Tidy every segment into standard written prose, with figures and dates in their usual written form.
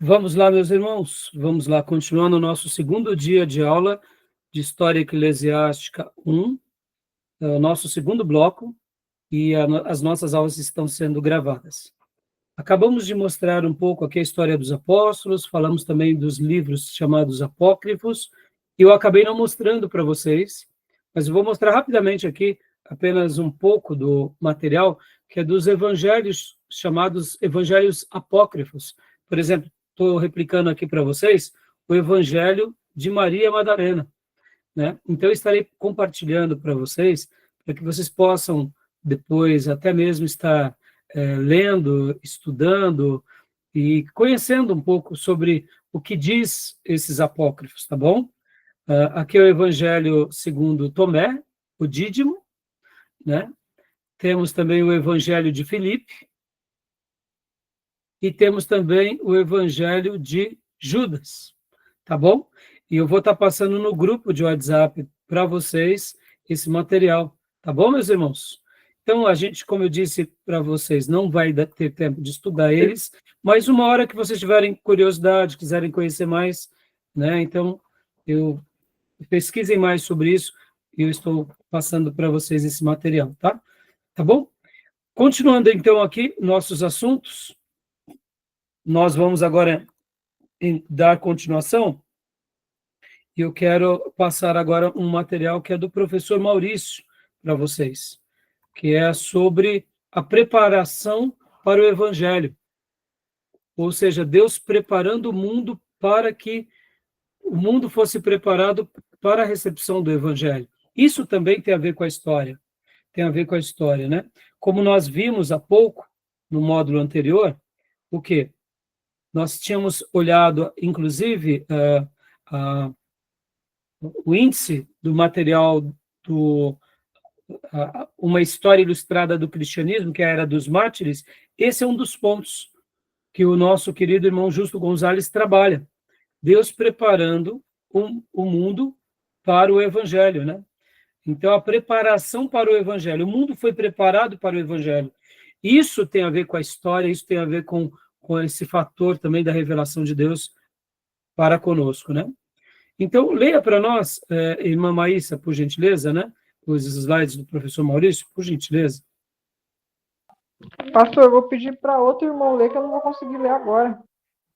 Vamos lá, meus irmãos, vamos lá, continuando o nosso segundo dia de aula de História Eclesiástica 1, o nosso segundo bloco, e as nossas aulas estão sendo gravadas. Acabamos de mostrar um pouco aqui a história dos apóstolos, falamos também dos livros chamados apócrifos, e eu acabei não mostrando para vocês, mas eu vou mostrar rapidamente aqui apenas um pouco do material, que é dos evangelhos chamados evangelhos apócrifos. Por exemplo, estou replicando aqui para vocês o Evangelho de Maria Madalena, né? Então, eu estarei compartilhando para vocês, para que vocês possam depois até mesmo estar lendo, estudando e conhecendo um pouco sobre o que diz esses apócrifos, tá bom? Aqui é o Evangelho segundo Tomé, o Dídimo, né? Temos também o Evangelho de Filipe, e temos também o Evangelho de Judas, tá bom? E eu vou estar passando no grupo de WhatsApp para vocês esse material, tá bom, meus irmãos? Então, a gente, como eu disse para vocês, não vai ter tempo de estudar eles, mas uma hora que vocês tiverem curiosidade, quiserem conhecer mais, né? Então, pesquisem mais sobre isso e eu estou passando para vocês esse material, tá? Tá bom? Continuando, então, aqui, nossos assuntos, nós vamos agora dar continuação, e eu quero passar agora um material que é do professor Maurício para vocês, que é sobre a preparação para o Evangelho, ou seja, Deus preparando o mundo para que o mundo fosse preparado para a recepção do Evangelho. Isso também tem a ver com a história, né? Como nós vimos há pouco, no módulo anterior, o quê? Nós tínhamos olhado, inclusive, o índice do material uma história ilustrada do cristianismo, que é a Era dos Mártires. Esse é um dos pontos que o nosso querido irmão Justo Gonzalez trabalha. Deus preparando o mundo para o Evangelho, né? Então, a preparação para o Evangelho. O mundo foi preparado para o Evangelho. Isso tem a ver com a história, isso tem a ver com esse fator também da revelação de Deus para conosco, né? Então, leia para nós, irmã Maísa, por gentileza, né? Os slides do professor Maurício, por gentileza. Pastor, eu vou pedir para outro irmão ler, que eu não vou conseguir ler agora.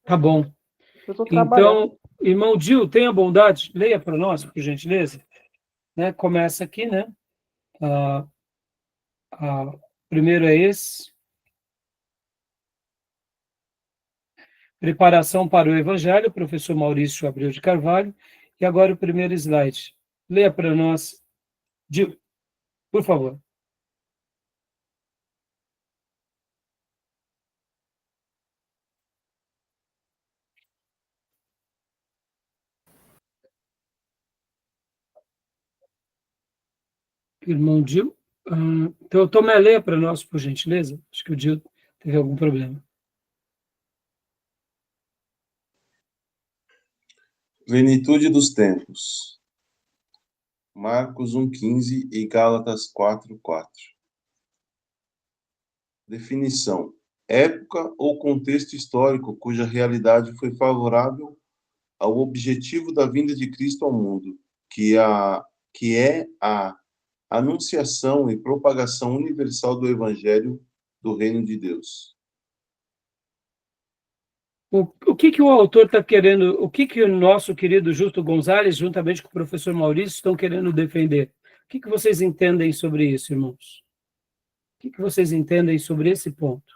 Tá bom. Eu estou trabalhando. Então, irmão Dil, tenha bondade, leia para nós, por gentileza. Né? Começa aqui, né? Primeiro é esse. Preparação para o Evangelho, professor Maurício Abreu de Carvalho. E agora o primeiro slide. Leia para nós, Dil, por favor. Irmão Dil. Então, Tomé, leia para nós, por gentileza. Acho que o Dil teve algum problema. Plenitude dos tempos. Marcos 1,15 e Gálatas 4,4. Definição: época ou contexto histórico cuja realidade foi favorável ao objetivo da vinda de Cristo ao mundo, que é a anunciação e propagação universal do Evangelho do Reino de Deus. O que o autor está querendo, o que o nosso querido Justo Gonzalez, juntamente com o professor Maurício, estão querendo defender? O que vocês entendem sobre isso, irmãos? O que vocês entendem sobre esse ponto?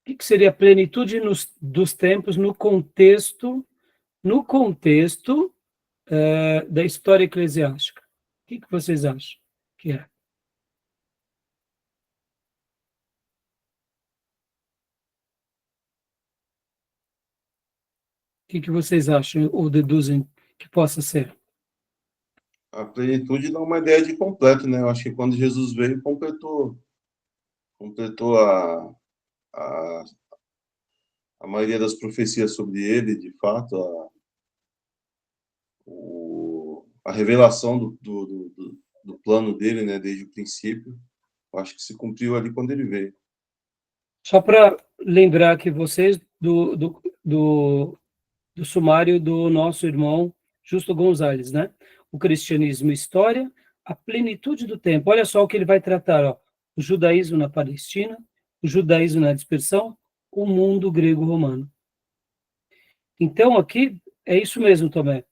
O que seria a plenitude dos tempos no contexto da história eclesiástica? O que vocês acham que é? O que vocês acham ou deduzem que possa ser? A plenitude dá uma ideia de completo, né? Eu acho que quando Jesus veio, completou a maioria das profecias sobre ele, de fato, a revelação do plano dele, né, desde o princípio. Eu acho que se cumpriu ali quando ele veio. Só para lembrar que vocês, do sumário do nosso irmão Justo Gonzalez, né? O cristianismo e história, a plenitude do tempo. Olha só o que ele vai tratar, ó. O judaísmo na Palestina, o judaísmo na dispersão, o mundo grego-romano. Então, aqui, é isso mesmo, Tomé.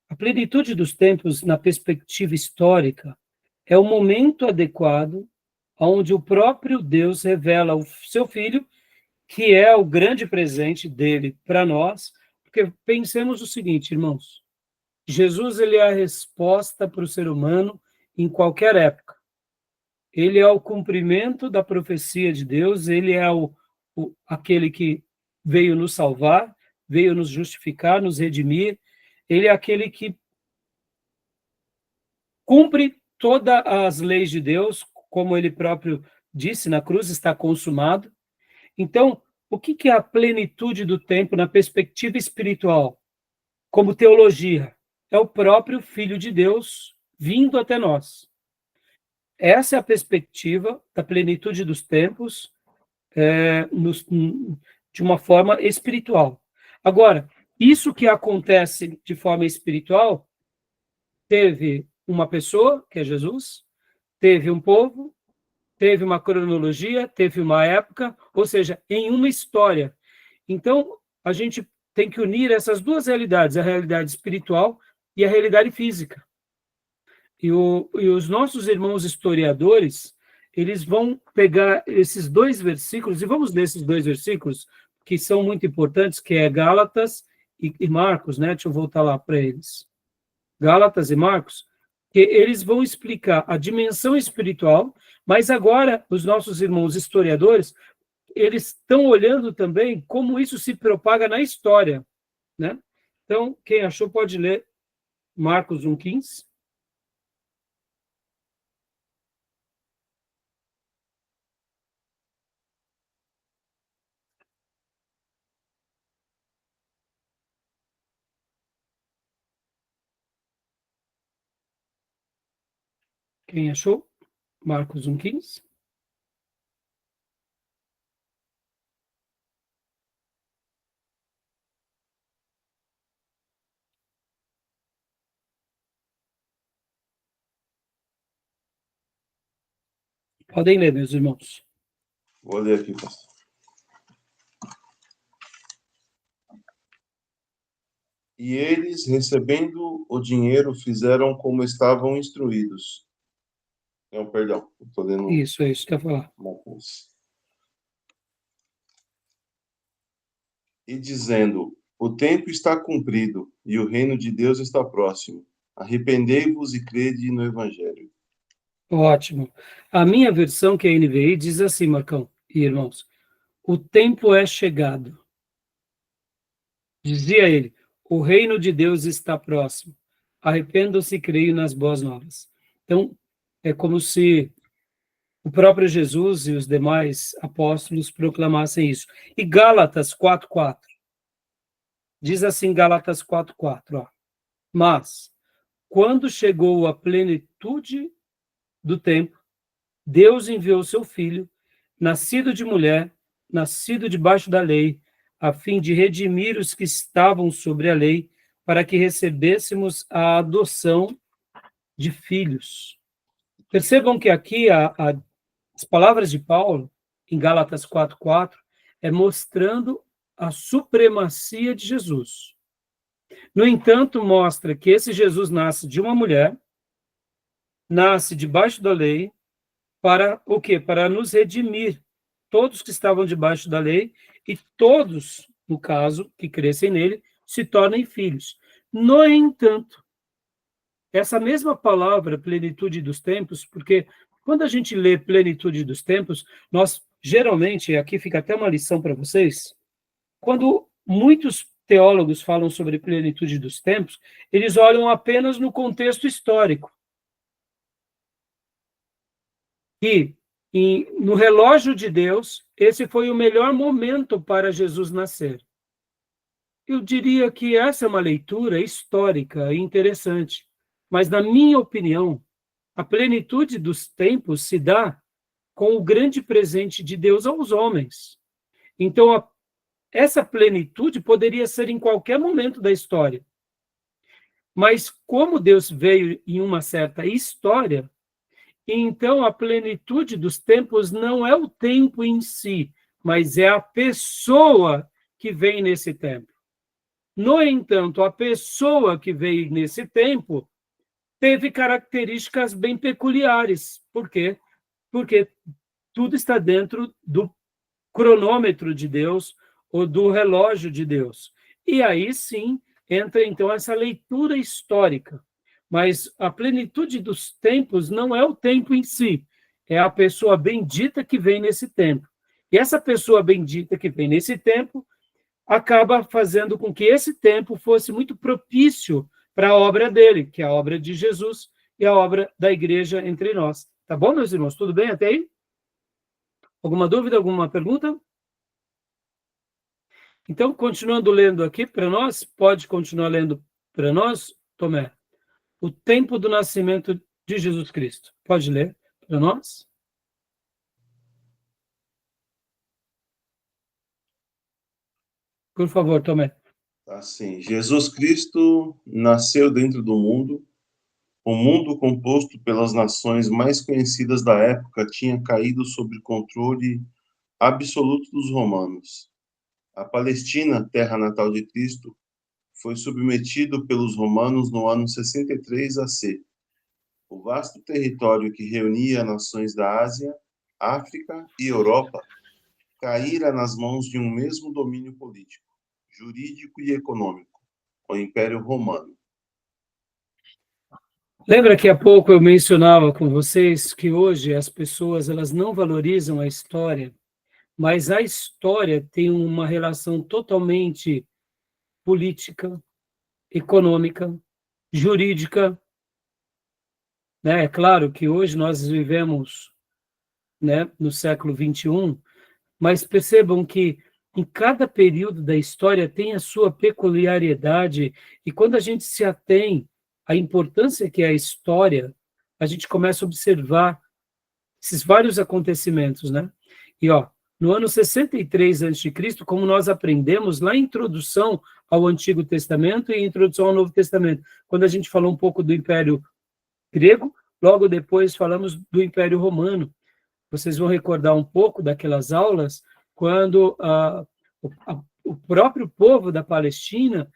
A plenitude dos tempos, na perspectiva histórica, é o momento adequado onde o próprio Deus revela o seu Filho, que é o grande presente dele para nós, porque pensemos o seguinte, irmãos, Jesus ele é a resposta para o ser humano em qualquer época. Ele é o cumprimento da profecia de Deus, ele é aquele que veio nos salvar, veio nos justificar, nos redimir, ele é aquele que cumpre todas as leis de Deus, como ele próprio disse, na cruz está consumado. Então, o que é a plenitude do tempo na perspectiva espiritual? Como teologia, é o próprio Filho de Deus vindo até nós. Essa é a perspectiva da plenitude dos tempos de uma forma espiritual. Agora, isso que acontece de forma espiritual, teve uma pessoa, que é Jesus, teve um povo, teve uma cronologia, teve uma época, ou seja, em uma história. Então, a gente tem que unir essas duas realidades, a realidade espiritual e a realidade física. E os nossos irmãos historiadores, eles vão pegar esses dois versículos, e vamos ler esses dois versículos, que são muito importantes, que é Gálatas e Marcos, né? Deixa eu voltar lá para eles. Gálatas e Marcos, que eles vão explicar a dimensão espiritual, mas agora os nossos irmãos historiadores, eles estão olhando também como isso se propaga na história, né? Então, quem achou pode ler Marcos 1,15. Quem achou? Marcos 1,15. Podem ler, meus irmãos. Vou ler aqui, pastor. E eles, recebendo o dinheiro, fizeram como estavam instruídos. Não, perdão, estou lendo Isso, é isso que eu ia falar. uma coisa. E dizendo: o tempo está cumprido e o reino de Deus está próximo. Arrependei-vos e crede no Evangelho. Ótimo. A minha versão, que é a NVI, diz assim, Marcão e irmãos: o tempo é chegado. Dizia ele: o reino de Deus está próximo. Arrependam-se e creiam nas boas novas. Então, é como se o próprio Jesus e os demais apóstolos proclamassem isso. E Gálatas 4,4. Diz assim Gálatas 4,4. Mas, quando chegou a plenitude do tempo, Deus enviou seu Filho, nascido de mulher, nascido debaixo da lei, a fim de redimir os que estavam sobre a lei, para que recebêssemos a adoção de filhos. Percebam que aqui as palavras de Paulo, em Gálatas 4,4, é mostrando a supremacia de Jesus. No entanto, mostra que esse Jesus nasce de uma mulher, nasce debaixo da lei, para o quê? Para nos redimir, todos que estavam debaixo da lei, e todos, no caso, que crescem nele, se tornem filhos. No entanto, essa mesma palavra, plenitude dos tempos, porque quando a gente lê plenitude dos tempos, nós, geralmente, aqui fica até uma lição para vocês, quando muitos teólogos falam sobre plenitude dos tempos, eles olham apenas no contexto histórico. E no relógio de Deus, esse foi o melhor momento para Jesus nascer. Eu diria que essa é uma leitura histórica e interessante, mas, na minha opinião, a plenitude dos tempos se dá com o grande presente de Deus aos homens. Então, essa plenitude poderia ser em qualquer momento da história. Mas como Deus veio em uma certa história, então a plenitude dos tempos não é o tempo em si, mas é a pessoa que vem nesse tempo. No entanto, a pessoa que veio nesse tempo teve características bem peculiares. Por quê? Porque tudo está dentro do cronômetro de Deus ou do relógio de Deus. E aí sim entra então essa leitura histórica. Mas a plenitude dos tempos não é o tempo em si, é a pessoa bendita que vem nesse tempo. E essa pessoa bendita que vem nesse tempo acaba fazendo com que esse tempo fosse muito propício para a obra dele, que é a obra de Jesus e a obra da igreja entre nós. Tá bom, meus irmãos? Tudo bem até aí? Alguma dúvida, alguma pergunta? Então, continuando lendo aqui para nós, pode continuar lendo para nós, Tomé, o tempo do nascimento de Jesus Cristo. Pode ler para nós? Por favor, Tomé. Assim, Jesus Cristo nasceu dentro do mundo. O mundo, composto pelas nações mais conhecidas da época, tinha caído sob controle absoluto dos romanos. A Palestina, terra natal de Cristo, foi submetido pelos romanos no ano 63 AC. O vasto território que reunia nações da Ásia, África e Europa caíra nas mãos de um mesmo domínio político, jurídico e econômico, o Império Romano. Lembra que há pouco eu mencionava com vocês que hoje as pessoas elas não valorizam a história, mas a história tem uma relação totalmente política, econômica, jurídica, né? É claro que hoje nós vivemos, né, no século XXI, mas percebam que em cada período da história tem a sua peculiaridade, e quando a gente se atém à importância que é a história, a gente começa a observar esses vários acontecimentos, né? E, ó, no ano 63 a.C., como nós aprendemos lá em introdução ao Antigo Testamento e introdução ao Novo Testamento, quando a gente falou um pouco do Império Grego, logo depois falamos do Império Romano. Vocês vão recordar um pouco daquelas aulas quando o próprio povo da Palestina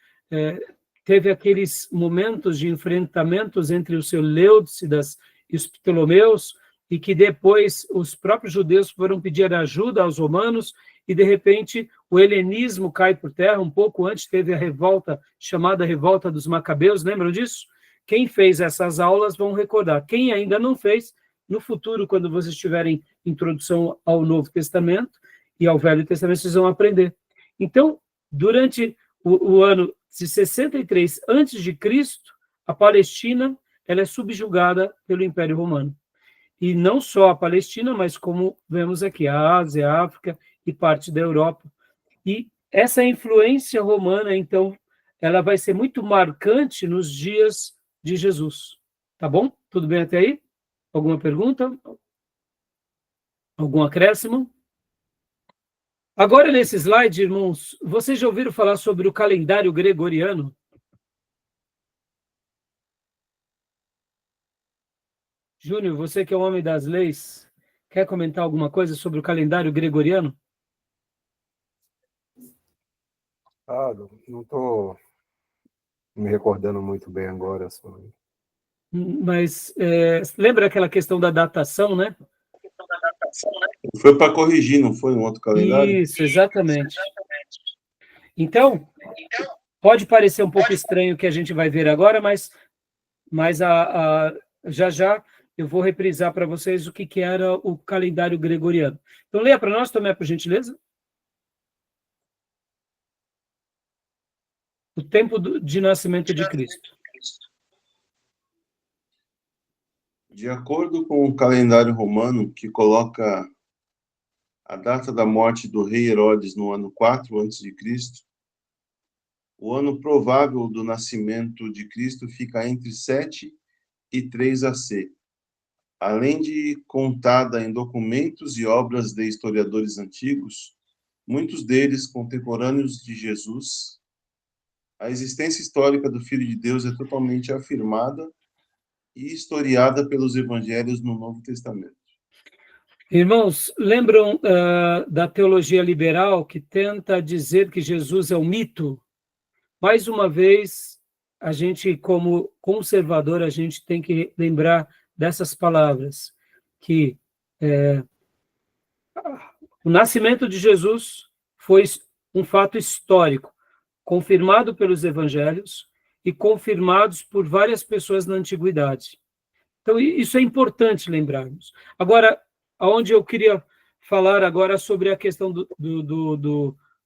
teve aqueles momentos de enfrentamentos entre os Seleucidas e os Ptolomeus, e que depois os próprios judeus foram pedir ajuda aos romanos, e de repente o helenismo cai por terra. Um pouco antes teve a revolta, chamada Revolta dos Macabeus, lembram disso? Quem fez essas aulas vão recordar. Quem ainda não fez, no futuro, quando vocês tiverem introdução ao Novo Testamento e ao Velho Testamento, vocês vão aprender. Então, durante o ano de 63 a.C., a Palestina ela é subjugada pelo Império Romano. E não só a Palestina, mas como vemos aqui, a Ásia, a África e parte da Europa. E essa influência romana, então, ela vai ser muito marcante nos dias de Jesus. Tá bom? Tudo bem até aí? Alguma pergunta? Algum acréscimo? Agora, nesse slide, irmãos, vocês já ouviram falar sobre o calendário gregoriano? Júnior, você que é o homem das leis, quer comentar alguma coisa sobre o calendário gregoriano? Não estou me recordando muito bem agora. Mas lembra aquela questão da datação, né? Foi para corrigir, não foi um outro calendário? Isso, exatamente. Então, pode parecer um pouco estranho o que a gente vai ver agora, mas já eu vou reprisar para vocês o que era o calendário gregoriano. Então, leia para nós, Tomé, por gentileza. O tempo de nascimento de Cristo. De acordo com o calendário romano, que coloca a data da morte do rei Herodes no ano 4 a.C., o ano provável do nascimento de Cristo fica entre 7 e 3 AC, além de contada em documentos e obras de historiadores antigos, muitos deles contemporâneos de Jesus, a existência histórica do Filho de Deus é totalmente afirmada e historiada pelos evangelhos no Novo Testamento. Irmãos, lembram da teologia liberal que tenta dizer que Jesus é um mito? Mais uma vez, a gente, como conservador, a gente tem que lembrar dessas palavras, que o nascimento de Jesus foi um fato histórico, confirmado pelos evangelhos e confirmados por várias pessoas na antiguidade. Então, isso é importante lembrarmos. Agora, aonde eu queria falar agora sobre a questão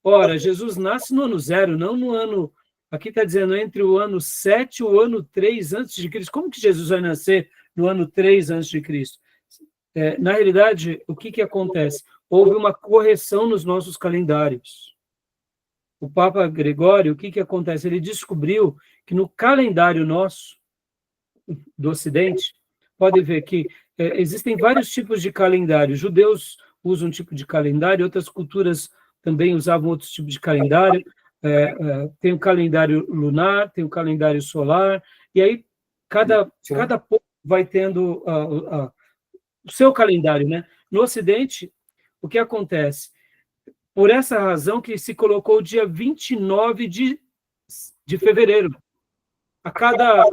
ora, Jesus nasce no ano 0, não no ano, aqui está dizendo entre o ano 7 e o ano 3 antes de Cristo. Como que Jesus vai nascer no ano 3 antes de Cristo? Na realidade, o que acontece? Houve uma correção nos nossos calendários. O Papa Gregório, o que acontece? Ele descobriu que no calendário nosso, do Ocidente, pode ver que existem vários tipos de calendário. Judeus usam um tipo de calendário, outras culturas também usavam outros tipos de calendário. Tem o calendário lunar, tem o calendário solar, e aí cada povo vai tendo o seu calendário, né? No Ocidente, o que acontece? Por essa razão que se colocou o dia 29 de fevereiro. A cada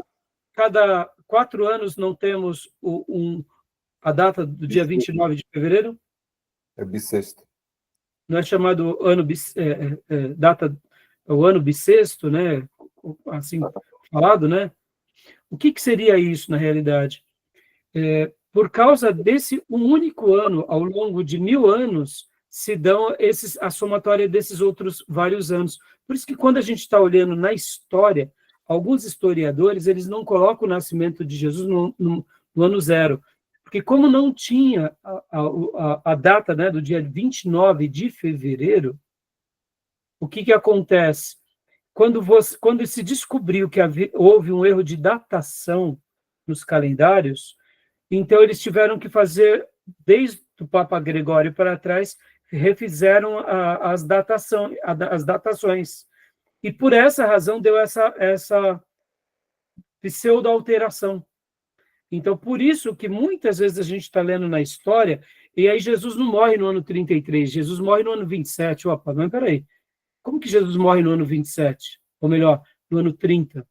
4 anos não temos a data do dia 29 de fevereiro? É bissexto. Não é chamado o ano bissexto, né? Assim falado, né? O que seria isso na realidade? Por causa desse único ano, ao longo de 1000 anos, se dão a somatória desses outros vários anos. Por isso que quando a gente está olhando na história, alguns historiadores, eles não colocam o nascimento de Jesus no ano 0, porque como não tinha a data, né, do dia 29 de fevereiro, o que acontece? Quando se descobriu que houve um erro de datação nos calendários, então eles tiveram que fazer, desde o Papa Gregório para trás, refizeram as datações. E por essa razão deu essa pseudo-alteração. Então, por isso que muitas vezes a gente está lendo na história, e aí Jesus não morre no ano 33, Jesus morre no ano 27. Opa, mas peraí, como que Jesus morre no ano 27? Ou melhor, no ano 30?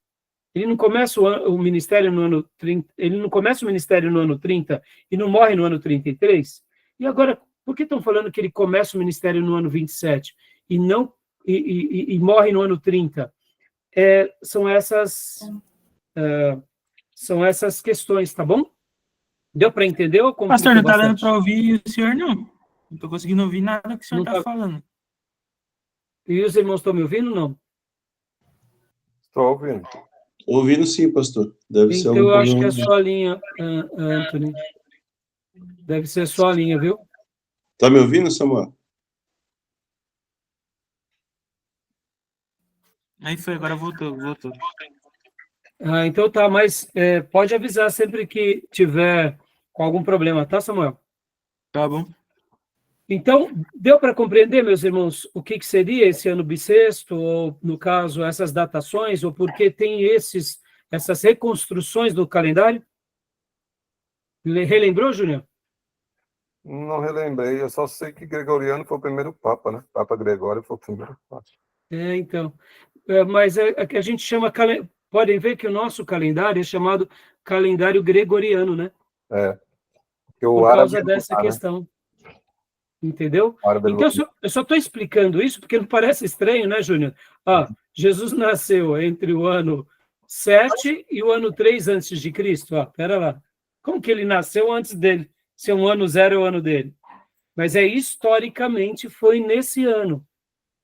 Ele não começa o ministério no ano 30, ele não começa o ministério no ano 30 e não morre no ano 33? E agora, por que estão falando que ele começa o ministério no ano 27 e não e morre no ano 30? São essas questões, tá bom? Deu para entender? Ou Pastor, não está dando para ouvir o senhor, não. Não estou conseguindo ouvir nada que o senhor está falando. E os irmãos estão me ouvindo, não? Estou ouvindo. Ouvindo sim, pastor. Deve ser então, algum eu acho que é a problema. sua linha, Anthony. Deve ser a sua linha, viu? Tá me ouvindo, Samuel? Aí foi, agora voltou. Então tá, mas pode avisar sempre que tiver com algum problema, tá, Samuel? Tá bom. Então, deu para compreender, meus irmãos, o que seria esse ano bissexto, ou, no caso, essas datações, ou por que tem essas reconstruções do calendário? Relembrou, Júnior? Não relembrei, eu só sei que Gregoriano foi o primeiro Papa, né? Papa Gregório foi o primeiro Papa. Então. Mas a gente chama... Podem ver que o nosso calendário é chamado calendário gregoriano, né? Por causa dessa questão. Entendeu? Então, eu só estou explicando isso porque não parece estranho, né, Júnior? Jesus nasceu entre o ano 7 e o ano 3 antes de Cristo. Pera lá. Como que ele nasceu antes dele? Se o ano 0 é o ano dele. Mas historicamente, foi nesse ano.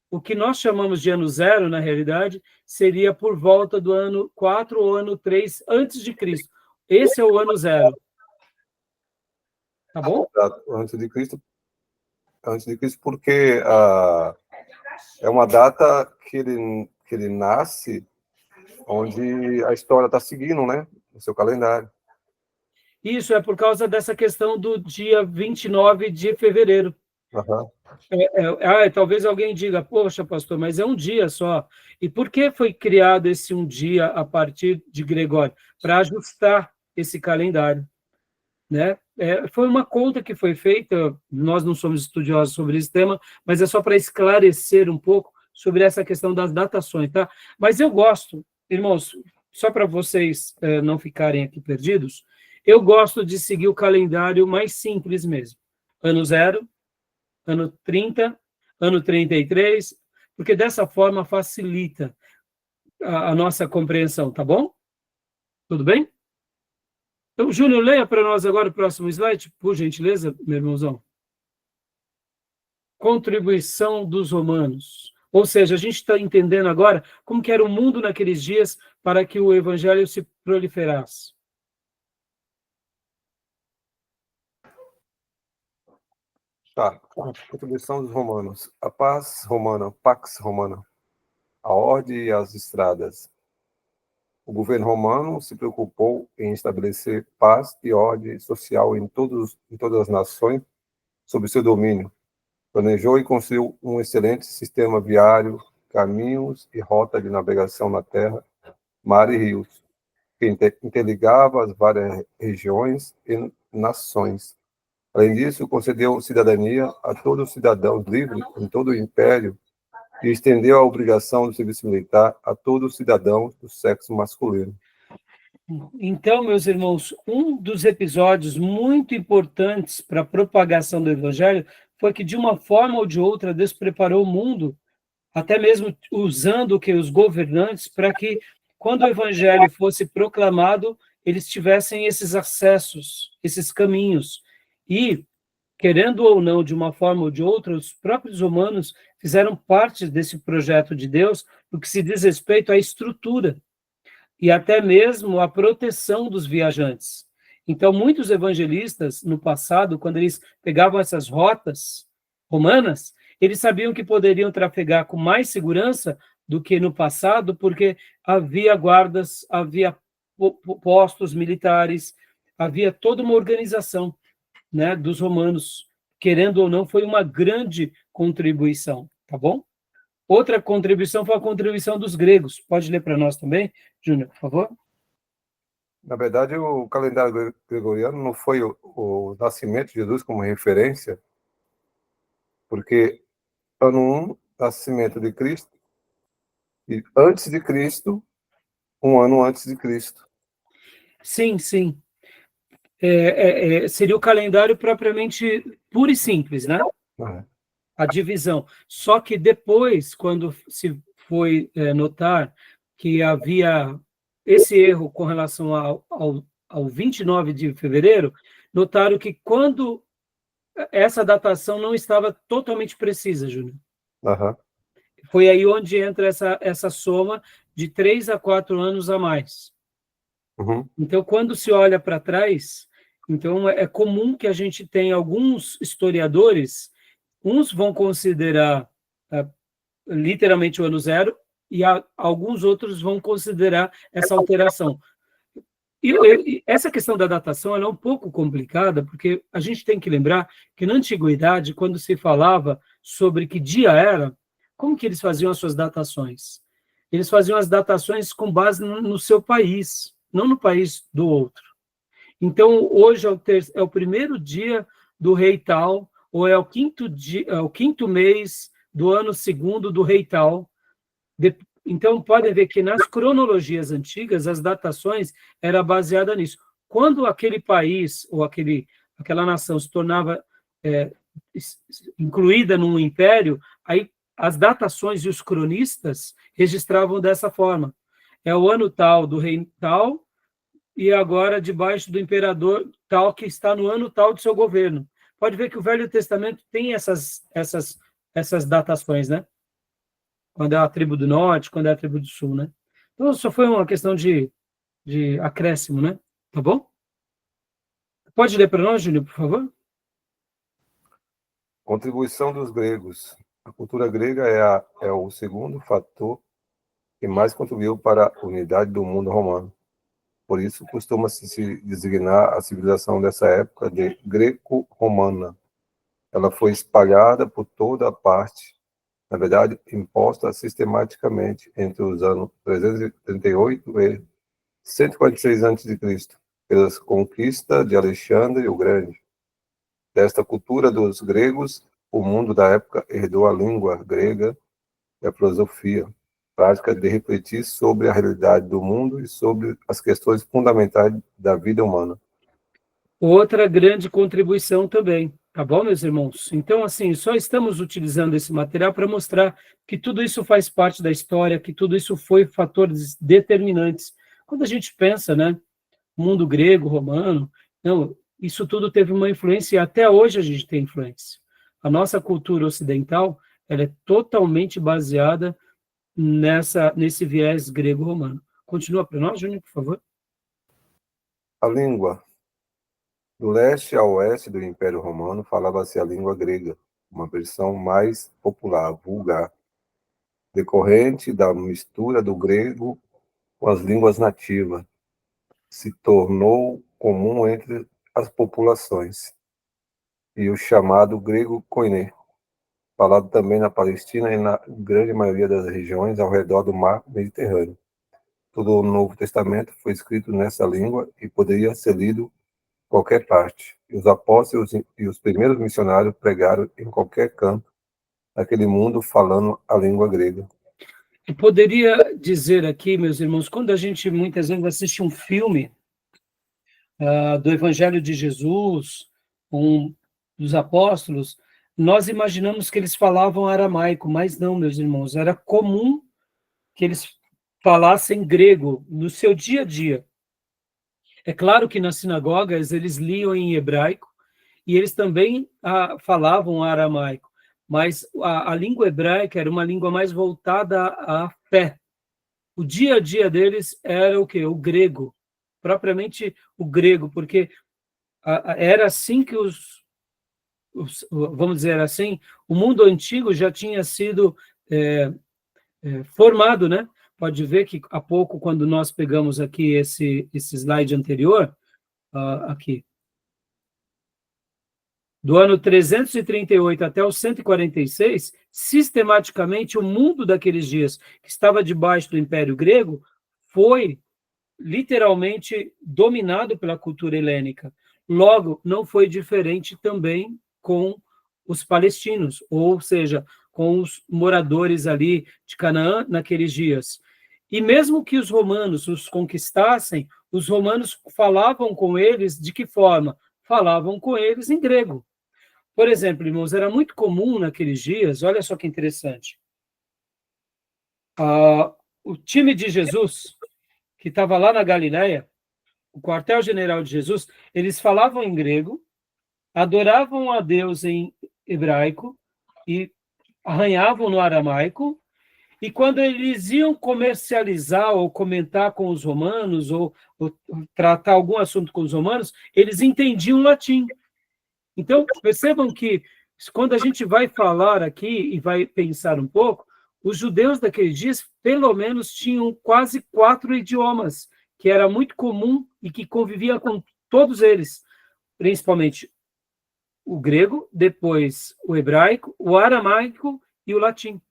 O que nós chamamos de ano 0, na realidade, seria por volta do ano 4 ou ano 3 antes de Cristo. Esse é o ano 0. Tá bom? Antes de Cristo, porque é uma data que ele nasce, onde a história está seguindo, né? No seu calendário. Isso é por causa dessa questão do dia 29 de fevereiro. Talvez alguém diga, poxa, pastor, mas é um dia só. E por que foi criado esse um dia a partir de Gregório? Para ajustar esse calendário, né? Foi uma conta que foi feita, nós não somos estudiosos sobre esse tema, mas é só para esclarecer um pouco sobre essa questão das datações, tá? Mas eu gosto, irmãos, só para vocês não ficarem aqui perdidos, eu gosto de seguir o calendário mais simples mesmo. Ano 0, ano 30, ano 33, porque dessa forma facilita a nossa compreensão, tá bom? Tudo bem? Então, Júnior, leia para nós agora o próximo slide, por gentileza, meu irmãozão. Contribuição dos romanos. Ou seja, a gente está entendendo agora como que era o mundo naqueles dias para que o evangelho se proliferasse. Tá. Contribuição dos romanos. A paz romana, pax romana. A ordem e as estradas. O governo romano se preocupou em estabelecer paz e ordem social em todas as nações sob seu domínio. Planejou e construiu um excelente sistema viário, caminhos e rota de navegação na terra, mar e rios, que interligava as várias regiões e nações. Além disso, concedeu cidadania a todos os cidadãos livres em todo o império e estendeu a obrigação do serviço militar a todos os cidadãos do sexo masculino. Então, meus irmãos, um dos episódios muito importantes para a propagação do evangelho foi que, de uma forma ou de outra, Deus preparou o mundo, até mesmo usando os governantes, para que, quando o evangelho fosse proclamado, eles tivessem esses acessos, esses caminhos. E, querendo ou não, de uma forma ou de outra, os próprios romanos fizeram parte desse projeto de Deus, no que se diz respeito à estrutura e até mesmo à proteção dos viajantes. Então, muitos evangelistas, no passado, quando eles pegavam essas rotas romanas, eles sabiam que poderiam trafegar com mais segurança do que no passado, porque havia guardas, havia postos militares, havia toda uma organização, né, dos romanos. Querendo ou não, foi uma grande contribuição, tá bom? Outra contribuição foi a contribuição dos gregos. Pode ler para nós também, Júnior, por favor? Na verdade, o calendário gregoriano não foi o nascimento de Jesus como referência, porque ano 1, nascimento de Cristo, e antes de Cristo, um ano antes de Cristo. Sim, sim. Seria o calendário propriamente puro e simples, né? A divisão. Só que depois, quando se foi notar que havia esse erro com relação ao 29 de fevereiro, notaram que quando essa datação não estava totalmente precisa, Júnior. Foi aí onde entra essa soma de 3 a 4 anos a mais. Então, quando se olha para trás, então é comum que a gente tenha alguns historiadores, uns vão considerar literalmente o ano 0, e alguns outros vão considerar essa alteração. E essa questão da datação ela é um pouco complicada, porque a gente tem que lembrar que na antiguidade, quando se falava sobre que dia era, como que eles faziam as suas datações? Eles faziam as datações com base no seu país, não no país do outro. Então, hoje é o primeiro dia do rei tal, ou é o quinto mês do ano segundo do rei tal. Então, podem ver que nas cronologias antigas, as datações eram baseadas nisso. Quando aquele país ou aquela nação se tornava incluída num império, aí as datações e os cronistas registravam dessa forma. É o ano tal do rei tal, e agora debaixo do imperador tal, que está no ano tal do seu governo. Pode ver que o Velho Testamento tem essas datações, né? Quando é a tribo do norte, quando é a tribo do sul, né? Então, só foi uma questão de acréscimo, né? Tá bom? Pode ler para nós, Júnior, por favor? Contribuição dos gregos. A cultura grega é o segundo fator que mais contribuiu para a unidade do mundo romano. Por isso, costuma-se designar a civilização dessa época de greco-romana. Ela foi espalhada por toda a parte, na verdade, imposta sistematicamente entre os anos 338 e 146 a.C., pelas conquistas de Alexandre o Grande. Desta cultura dos gregos, o mundo da época herdou a língua grega e a filosofia, prática de refletir sobre a realidade do mundo e sobre as questões fundamentais da vida humana. Outra grande contribuição também, tá bom, meus irmãos? Então, assim, só estamos utilizando esse material para mostrar que tudo isso faz parte da história, que tudo isso foi fatores determinantes. Quando a gente pensa, né, mundo grego, romano, não, isso tudo teve uma influência e até hoje a gente tem influência. A nossa cultura ocidental, ela é totalmente baseada nesse viés grego-romano. Continua para nós, Júnior, por favor. A língua. Do leste a oeste do Império Romano falava-se a língua grega, uma versão mais popular, vulgar, decorrente da mistura do grego com as línguas nativas. Se tornou comum entre as populações. E o chamado grego koiné, falado também na Palestina e na grande maioria das regiões ao redor do mar Mediterrâneo. Todo o Novo Testamento foi escrito nessa língua e poderia ser lido em qualquer parte. E os apóstolos e os primeiros missionários pregaram em qualquer canto daquele mundo falando a língua grega. Eu poderia dizer aqui, meus irmãos, quando a gente muitas vezes assiste um filme do Evangelho de Jesus, dos apóstolos, nós imaginamos que eles falavam aramaico, mas não, meus irmãos, era comum que eles falassem grego no seu dia a dia. É claro que nas sinagogas eles liam em hebraico e eles também falavam aramaico, mas a língua hebraica era uma língua mais voltada à fé. O dia a dia deles era o quê? O grego, propriamente o grego, porque era assim que vamos dizer assim, o mundo antigo já tinha sido formado, né? Pode ver que há pouco, quando nós pegamos aqui esse slide anterior, aqui, do ano 338 até o 146, sistematicamente o mundo daqueles dias, que estava debaixo do Império Grego, foi literalmente dominado pela cultura helênica. Logo, não foi diferente também com os palestinos, ou seja, com os moradores ali de Canaã naqueles dias. E mesmo que os romanos os conquistassem, os romanos falavam com eles de que forma? Falavam com eles em grego. Por exemplo, irmãos, era muito comum naqueles dias, olha só que interessante, o time de Jesus, que estava lá na Galileia, o quartel-general de Jesus, eles falavam em grego, adoravam a Deus em hebraico e arranhavam no aramaico, e quando eles iam comercializar ou comentar com os romanos, ou tratar algum assunto com os romanos, eles entendiam latim. Então, percebam que quando a gente vai falar aqui e vai pensar um pouco, os judeus daqueles dias, pelo menos, tinham quase 4 idiomas, que era muito comum e que convivia com todos eles, principalmente o grego, depois o hebraico, o aramaico e o latim.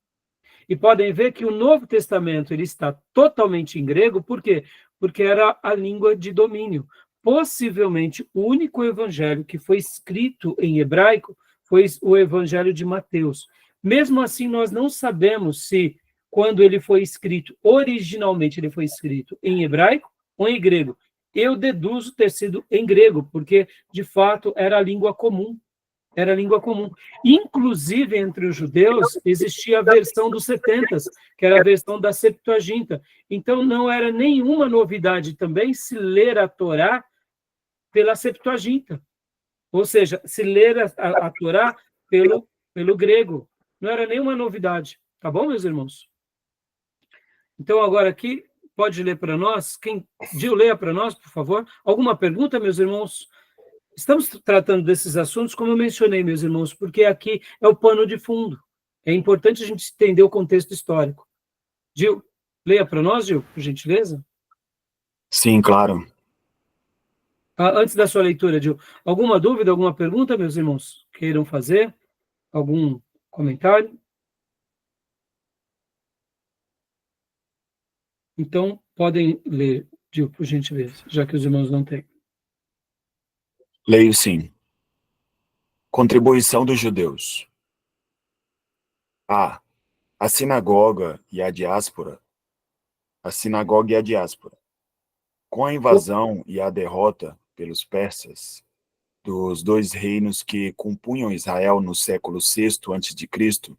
E podem ver que o Novo Testamento ele está totalmente em grego, por quê? Porque era a língua de domínio. Possivelmente, o único evangelho que foi escrito em hebraico foi o evangelho de Mateus. Mesmo assim, nós não sabemos se, quando ele foi escrito, originalmente ele foi escrito em hebraico ou em grego. Eu deduzo ter sido em grego, porque, de fato, era a língua comum. Era a língua comum. Inclusive, entre os judeus, existia a versão dos 70, que era a versão da Septuaginta. Então, não era nenhuma novidade também se ler a Torá pela Septuaginta. Ou seja, se ler a Torá pelo grego. Não era nenhuma novidade. Tá bom, meus irmãos? Então, agora aqui, pode ler para nós. Gil, leia para nós, por favor. Alguma pergunta, meus irmãos? Estamos tratando desses assuntos, como eu mencionei, meus irmãos, porque aqui é o pano de fundo. É importante a gente entender o contexto histórico. Gil, leia para nós, Gil, por gentileza. Sim, claro. Antes da sua leitura, Gil, alguma dúvida, alguma pergunta, meus irmãos, queiram fazer? Algum comentário? Então, podem ler, Gil, por gentileza, já que os irmãos não têm. Leio sim. Contribuição dos judeus. A. A sinagoga e a diáspora. A sinagoga e a diáspora. Com a invasão e a derrota pelos persas dos dois reinos que compunham Israel no século VI a.C.,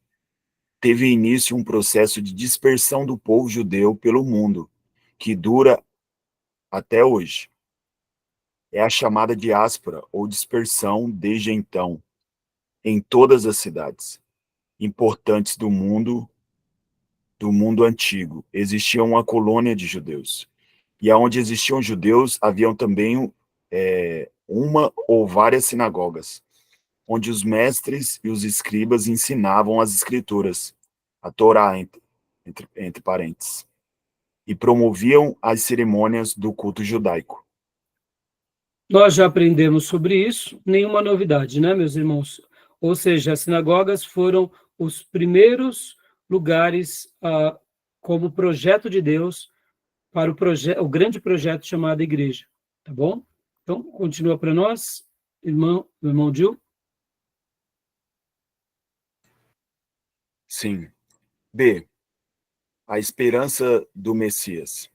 teve início um processo de dispersão do povo judeu pelo mundo, que dura até hoje. É a chamada diáspora ou dispersão desde então, em todas as cidades importantes do mundo antigo. Existia uma colônia de judeus. E aonde existiam judeus, haviam também uma ou várias sinagogas, onde os mestres e os escribas ensinavam as escrituras, a Torá, entre parênteses, e promoviam as cerimônias do culto judaico. Nós já aprendemos sobre isso, nenhuma novidade, né, meus irmãos? Ou seja, as sinagogas foram os primeiros lugares como projeto de Deus para o grande projeto chamado igreja, tá bom? Então, continua para nós, irmão Gil. Sim. B. A esperança do Messias.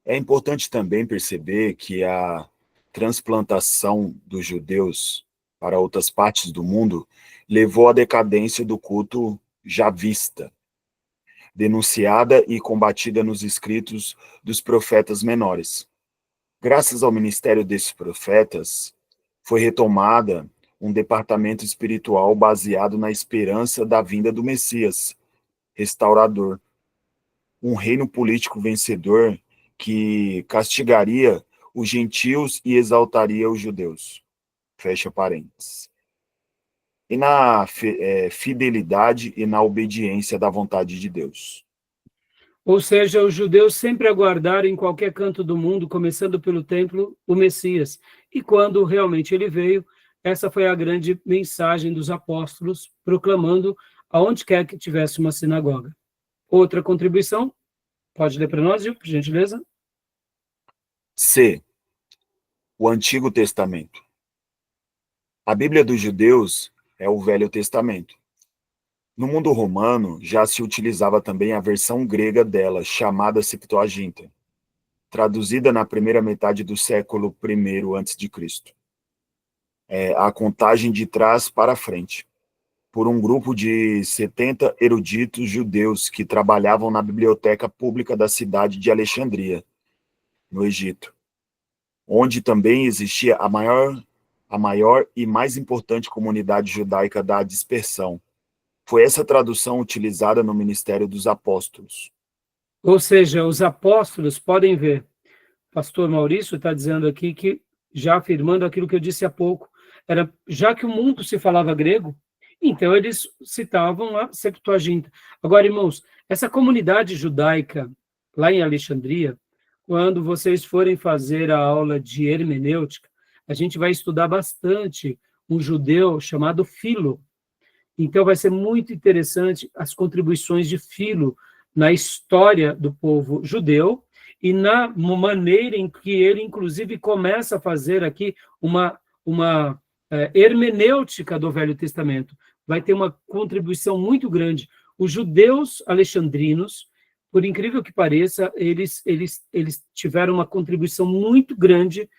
É importante também perceber que a transplantação dos judeus para outras partes do mundo levou à decadência do culto javista, denunciada e combatida nos escritos dos profetas menores. Graças ao ministério desses profetas, foi retomada um departamento espiritual baseado na esperança da vinda do Messias, restaurador, um reino político vencedor que castigaria os gentios e exaltaria os judeus. Fecha parênteses. E na fidelidade e na obediência da vontade de Deus. Ou seja, os judeus sempre aguardaram em qualquer canto do mundo, começando pelo templo, o Messias. E quando realmente ele veio, essa foi a grande mensagem dos apóstolos, proclamando aonde quer que tivesse uma sinagoga. Outra contribuição? Pode ler para nós, Gil, por gentileza? C. O Antigo Testamento. A Bíblia dos judeus é o Velho Testamento. No mundo romano, já se utilizava também a versão grega dela, chamada Septuaginta, traduzida na primeira metade do século I a.C. A contagem de trás para frente, por um grupo de 70 eruditos judeus que trabalhavam na biblioteca pública da cidade de Alexandria, no Egito, onde também existia a maior e mais importante comunidade judaica da dispersão. Foi essa tradução utilizada no ministério dos apóstolos. Ou seja, os apóstolos, podem ver, pastor Maurício está dizendo aqui que, já afirmando aquilo que eu disse há pouco, já que o mundo se falava grego, então eles citavam a Septuaginta. Agora, irmãos, essa comunidade judaica, lá em Alexandria, quando vocês forem fazer a aula de hermenêutica, a gente vai estudar bastante um judeu chamado Filo. Então, vai ser muito interessante as contribuições de Filo na história do povo judeu e na maneira em que ele, inclusive, começa a fazer aqui uma hermenêutica do Velho Testamento. Vai ter uma contribuição muito grande. Os judeus alexandrinos, por incrível que pareça, eles tiveram uma contribuição muito grande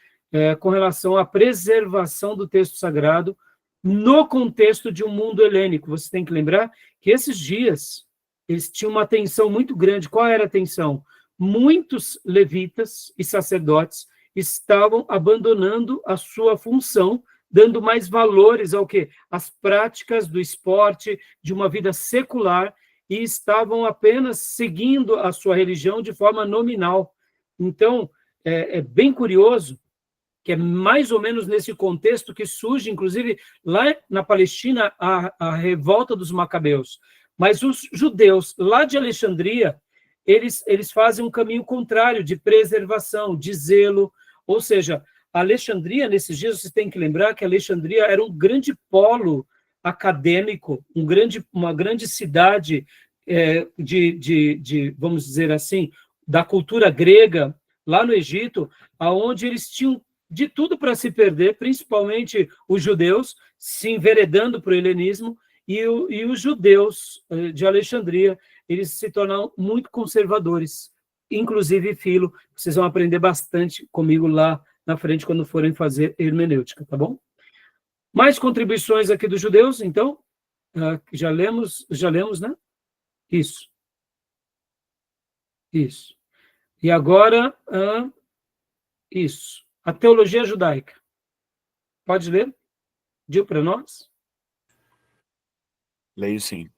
com relação à preservação do texto sagrado no contexto de um mundo helênico. Você tem que lembrar que esses dias eles tinham uma tensão muito grande. Qual era a tensão? Muitos levitas e sacerdotes estavam abandonando a sua função, dando mais valores ao quê? As práticas do esporte, de uma vida secular, e estavam apenas seguindo a sua religião de forma nominal. Então, é bem curioso que é mais ou menos nesse contexto que surge, inclusive, lá na Palestina, a revolta dos Macabeus. Mas os judeus lá de Alexandria, eles fazem um caminho contrário de preservação, de zelo, ou seja, Alexandria, nesses dias, vocês têm que lembrar que Alexandria era um grande polo acadêmico, uma grande cidade vamos dizer assim, da cultura grega, lá no Egito, aonde eles tinham de tudo para se perder, principalmente os judeus, se enveredando para o helenismo, e os judeus de Alexandria, eles se tornaram muito conservadores, inclusive Filo. Vocês vão aprender bastante comigo lá na frente quando forem fazer hermenêutica, tá bom? Mais contribuições aqui dos judeus, então? Já lemos, né? Isso. E agora, isso. A teologia judaica. Pode ler? Diu para nós? Leio sim.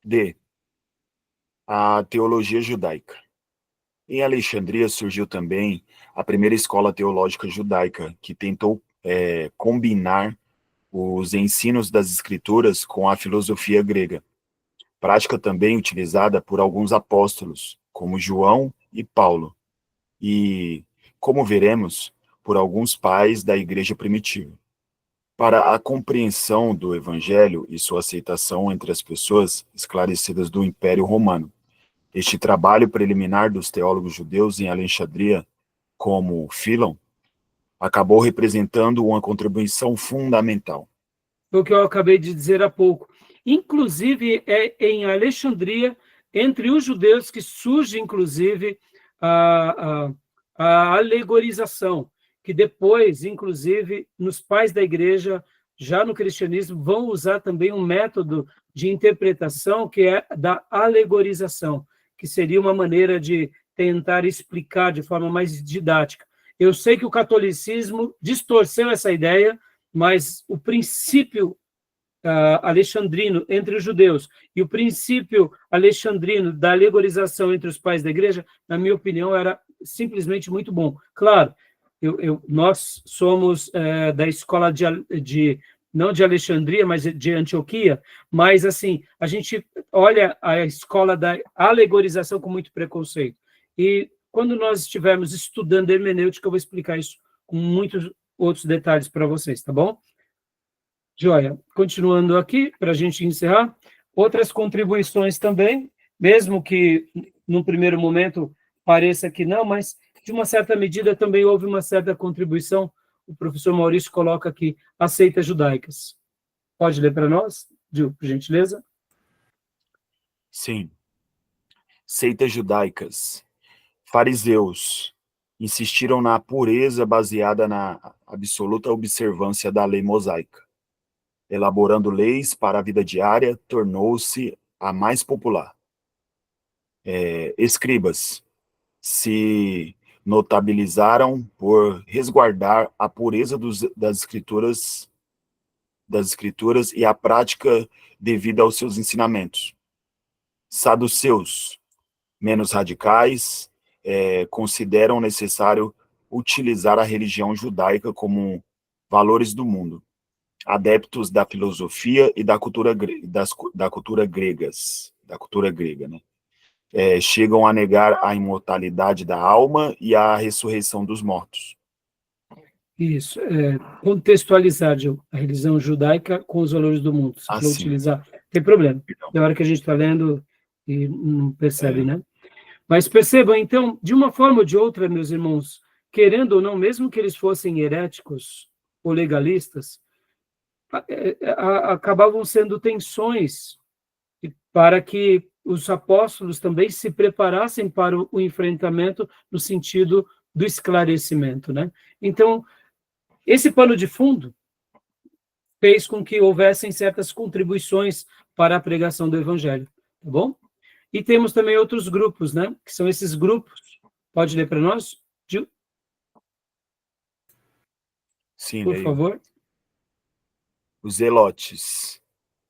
D. A teologia judaica. Em Alexandria surgiu também a primeira escola teológica judaica, que tentou combinar os ensinos das escrituras com a filosofia grega, prática também utilizada por alguns apóstolos, como João e Paulo, e, como veremos, por alguns pais da igreja primitiva. Para a compreensão do evangelho e sua aceitação entre as pessoas esclarecidas do Império Romano, este trabalho preliminar dos teólogos judeus em Alexandria, como Filon, acabou representando uma contribuição fundamental. Foi o que eu acabei de dizer há pouco. Inclusive, é em Alexandria, entre os judeus, que surge, inclusive, a alegorização, que depois, inclusive, nos pais da igreja, já no cristianismo, vão usar também um método de interpretação que é da alegorização, que seria uma maneira de tentar explicar de forma mais didática. Eu sei que o catolicismo distorceu essa ideia, mas o princípio alexandrino entre os judeus e o princípio alexandrino da alegorização entre os pais da igreja, na minha opinião, era simplesmente muito bom. Claro, nós somos da escola não de Alexandria, mas de Antioquia, mas, assim, a gente olha a escola da alegorização com muito preconceito. E quando nós estivermos estudando hermenêutica, eu vou explicar isso com muitos outros detalhes para vocês, tá bom? Joia. Continuando aqui, para a gente encerrar, outras contribuições também, mesmo que, num primeiro momento, pareça que não, mas, de uma certa medida, também houve uma certa contribuição. O professor Maurício coloca aqui, as seitas judaicas. Pode ler para nós, Gil, por gentileza? Sim. Seitas judaicas. Fariseus insistiram na pureza baseada na absoluta observância da lei mosaica. Elaborando leis para a vida diária, tornou-se a mais popular. Escribas se notabilizaram por resguardar a pureza das escrituras e a prática devida aos seus ensinamentos. Saduceus, menos radicais, consideram necessário utilizar a religião judaica como valores do mundo. Adeptos da filosofia e da cultura grega, né? Chegam a negar a imortalidade da alma e a ressurreição dos mortos. Isso, contextualizar, Gil, a religião judaica com os valores do mundo. Se for utilizar, tem problema. É hora que a gente está lendo e não percebe, né? Mas percebam, então, de uma forma ou de outra, meus irmãos, querendo ou não, mesmo que eles fossem heréticos ou legalistas, acabavam sendo tensões para que os apóstolos também se preparassem para o enfrentamento no sentido do esclarecimento, né? Então, esse pano de fundo fez com que houvessem certas contribuições para a pregação do evangelho, tá bom? E temos também outros grupos, né? Que são esses grupos. Pode ler para nós, Gil? Sim, por favor. Os zelotes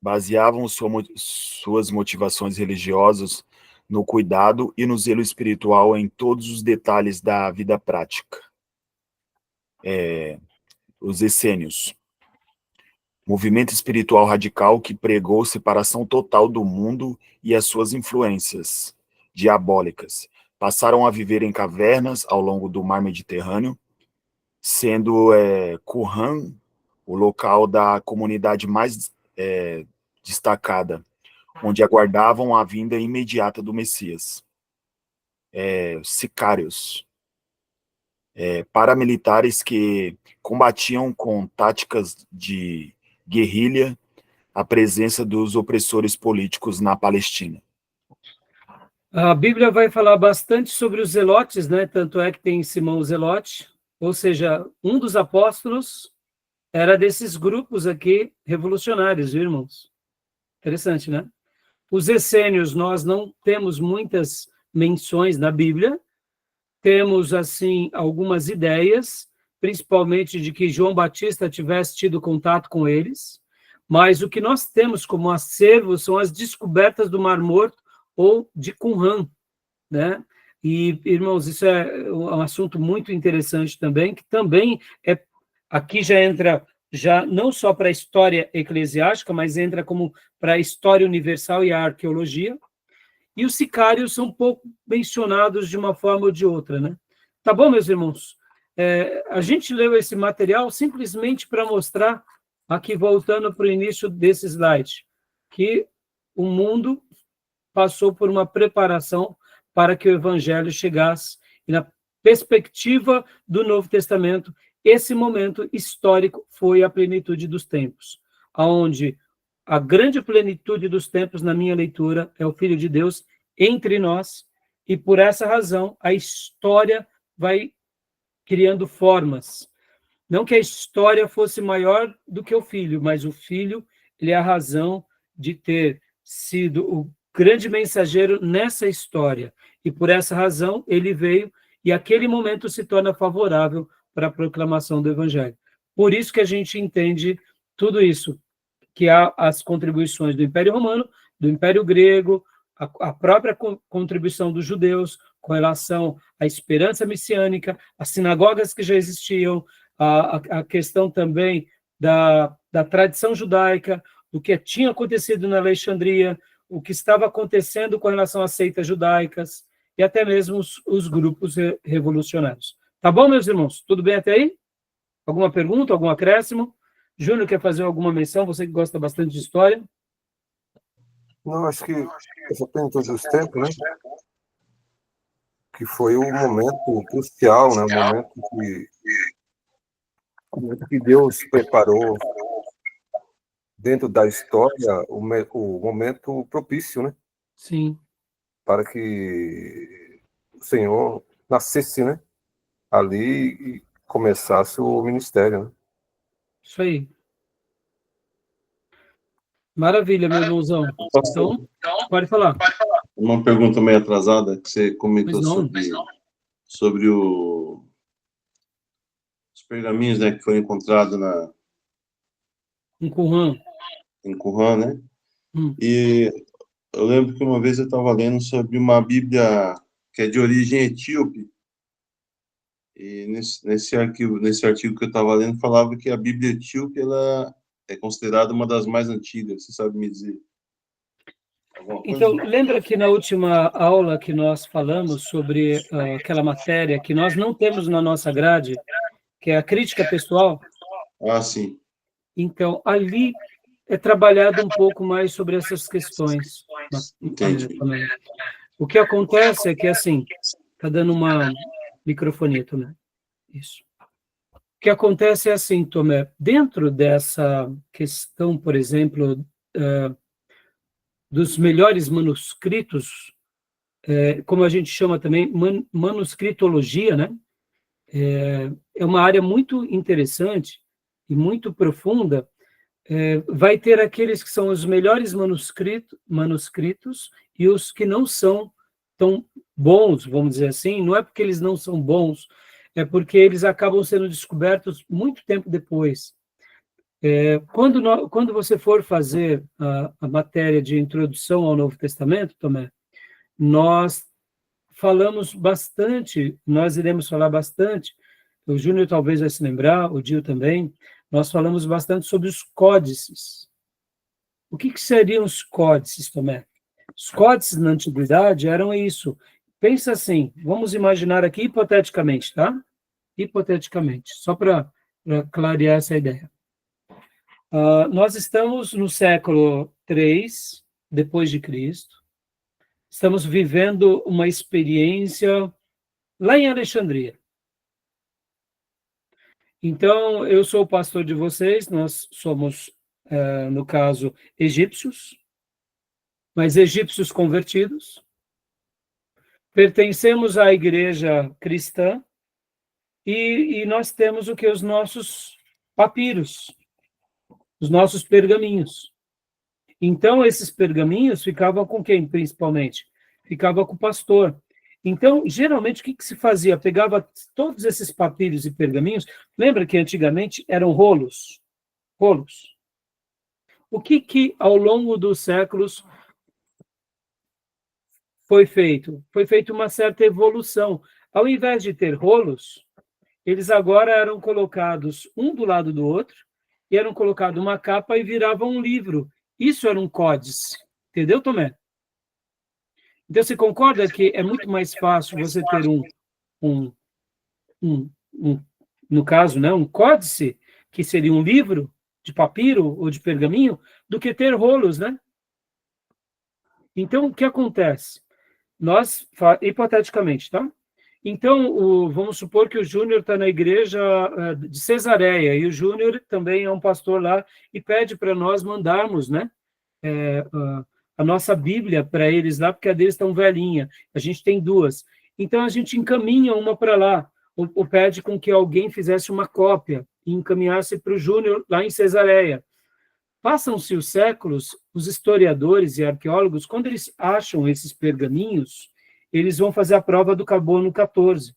baseavam suas motivações religiosas no cuidado e no zelo espiritual em todos os detalhes da vida prática. Os essênios, movimento espiritual radical que pregou separação total do mundo e as suas influências diabólicas. Passaram a viver em cavernas ao longo do mar Mediterrâneo, sendo Qumran o local da comunidade mais destacada, onde aguardavam a vinda imediata do Messias. Sicários, paramilitares que combatiam com táticas de guerrilha a presença dos opressores políticos na Palestina. A Bíblia vai falar bastante sobre os zelotes, né? Tanto é que tem Simão o Zelote, ou seja, um dos apóstolos era desses grupos aqui revolucionários, viu, irmãos? Interessante, né? Os essênios, nós não temos muitas menções na Bíblia, temos, assim, algumas ideias, principalmente de que João Batista tivesse tido contato com eles, mas o que nós temos como acervo são as descobertas do Mar Morto ou de Qumran, né? E, irmãos, isso é um assunto muito interessante também, que também aqui já entra, já não só para a história eclesiástica, mas entra como para a história universal e a arqueologia. E os sicários são pouco mencionados de uma forma ou de outra, né? Tá bom, meus irmãos? A gente leu esse material simplesmente para mostrar, aqui voltando para o início desse slide, que o mundo passou por uma preparação para que o evangelho chegasse. E na perspectiva do Novo Testamento, esse momento histórico foi a plenitude dos tempos, onde a grande plenitude dos tempos, na minha leitura, é o Filho de Deus entre nós, e por essa razão a história vai criando formas. Não que a história fosse maior do que o Filho, mas o Filho, ele é a razão de ter sido o grande mensageiro nessa história, e por essa razão ele veio, e aquele momento se torna favorável para a proclamação do Evangelho. Por isso que a gente entende tudo isso, que há as contribuições do Império Romano, do Império Grego, a própria contribuição dos judeus com relação à esperança messiânica, as sinagogas que já existiam, a questão também da tradição judaica, do que tinha acontecido na Alexandria, o que estava acontecendo com relação às seitas judaicas e até mesmo os grupos revolucionários. Tá bom, meus irmãos? Tudo bem até aí? Alguma pergunta, algum acréscimo? Júnior, quer fazer alguma menção? Você que gosta bastante de história? Não, acho que essa plenitude dos tempos, né? Que foi o momento crucial, né? O momento que Deus preparou dentro da história, o momento propício, né? Sim. Para que o Senhor nascesse, né? Ali e começasse o ministério, né? Isso aí. Maravilha, meu irmãozão. Então, pode falar. Uma pergunta meio atrasada que você comentou Pois não. sobre os pergaminhos, né, que foram encontrados Um Qumran. em Qumran, né? E eu lembro que uma vez eu estava lendo sobre uma Bíblia que é de origem etíope. E nesse artigo que eu estava lendo, falava que a Bíblia etíope ela é considerada uma das mais antigas. Você sabe me dizer alguma coisa? Então, lembra que na última aula que nós falamos sobre aquela matéria que nós não temos na nossa grade, que é a crítica pessoal? Ah, sim. Então, ali é trabalhado um pouco mais sobre essas questões. Entendi. O que acontece é que, assim, está dando uma microfonia, Tomé. Isso. O que acontece é assim, Tomé, dentro dessa questão, por exemplo, dos melhores manuscritos, como a gente chama também, manuscritologia, né? É uma área muito interessante e muito profunda. Vai ter aqueles que são os melhores manuscritos e os que não são tão bons, vamos dizer assim. Não é porque eles não são bons, é porque eles acabam sendo descobertos muito tempo depois. Quando você for fazer a matéria de introdução ao Novo Testamento, Tomé, nós falamos bastante, nós iremos falar bastante, o Júnior talvez vai se lembrar, o Dio também, nós falamos bastante sobre os códices. O que seriam os códices, Tomé? Os códices na antiguidade eram isso. Pensa assim, vamos imaginar aqui hipoteticamente, tá? hipoteticamente, só para clarear essa ideia. Nós estamos no século III depois de Cristo. Estamos vivendo uma experiência lá em Alexandria. Então, eu sou o pastor de vocês, nós somos, no caso, egípcios, mas egípcios convertidos. Pertencemos à igreja cristã e nós temos o que? Os nossos papiros, os nossos pergaminhos. Então, esses pergaminhos ficavam com quem, principalmente? Ficava com o pastor. Então, geralmente, o que se fazia? Pegava todos esses papiros e pergaminhos, lembra que antigamente eram rolos? Rolos. O que ao longo dos séculos foi feito? Foi feita uma certa evolução. Ao invés de ter rolos, eles agora eram colocados um do lado do outro, e eram colocados uma capa e viravam um livro. Isso era um códice. Entendeu, Tomé? Então, você concorda que é muito mais fácil você ter no caso, né, um códice, que seria um livro de papiro ou de pergaminho, do que ter rolos, né? Então, o que acontece? Nós, hipoteticamente, tá? Então, vamos supor que o Júnior está na igreja de Cesareia, e o Júnior também é um pastor lá, e pede para nós mandarmos, né, a nossa Bíblia para eles lá, porque a deles está velhinha. A gente tem duas. Então, a gente encaminha uma para lá, ou pede com que alguém fizesse uma cópia e encaminhasse para o Júnior lá em Cesareia. Passam-se os séculos, os historiadores e arqueólogos, quando eles acham esses pergaminhos, eles vão fazer a prova do carbono 14.